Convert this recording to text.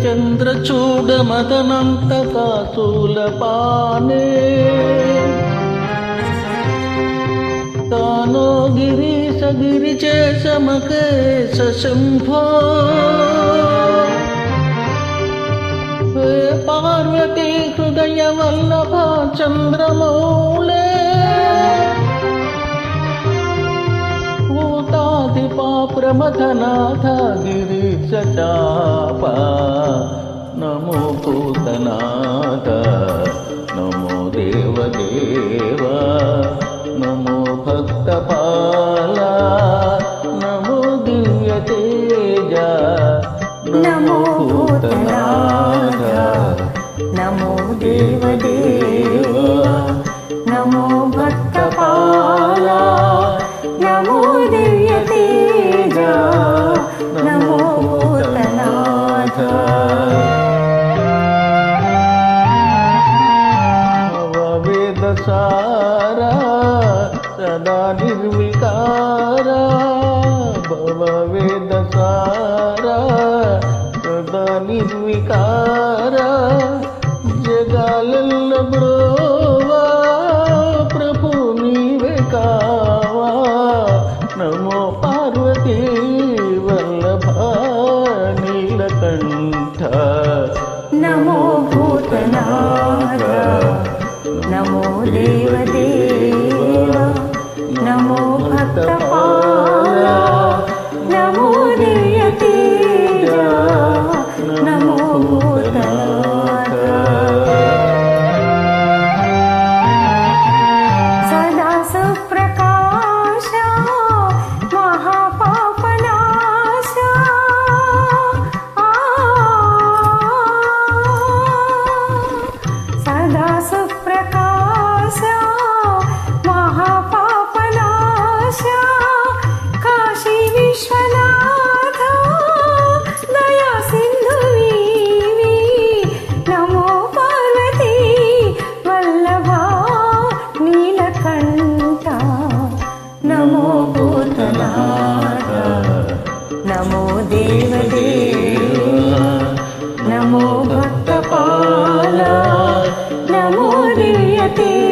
చంద్రచూడ మదనంత కాసుల పానే తానో గిరీశ గిరిచేశ మకేశ శంభో పార్వతీ హృదయ వల్లభ చంద్రమౌళే భూతాధిపా ప్రమథనాథ గిరీశ చాప నమో భూతనాథ నమో దేవదేవ నమో భక్తపాల నమో దివ్య తేజ నమో భూతనాథ నమో దేవదేవ నమో భక్తపాల నమో దివ్య తేజ నమో భూతనాథ భవవేదసార సదా నిర్వికార భవవేదసార సదా నిర్వికార జగాలెల్ల బ్రోవా ప్రభు నీవే కావా నమో పార్వతీ వల్లభ నీలకంఠ నమో భూతనాథ నమో దేవదేవ నమో భక్తపాల నమో దివ్య తేజ నమో భూతనాథ సదా సుప్రకాశ మహాపాపనాశ సదా సుప్రకాశ మహాపాపనాశ కాశీ విశ్వనాథ దయా సింధువీవి నమో పార్వతీ వల్లభ నీలకంఠ నమో భూతనాథ నమో దేవదేవ నమో భక్తపాల నమో దివ్య తేజ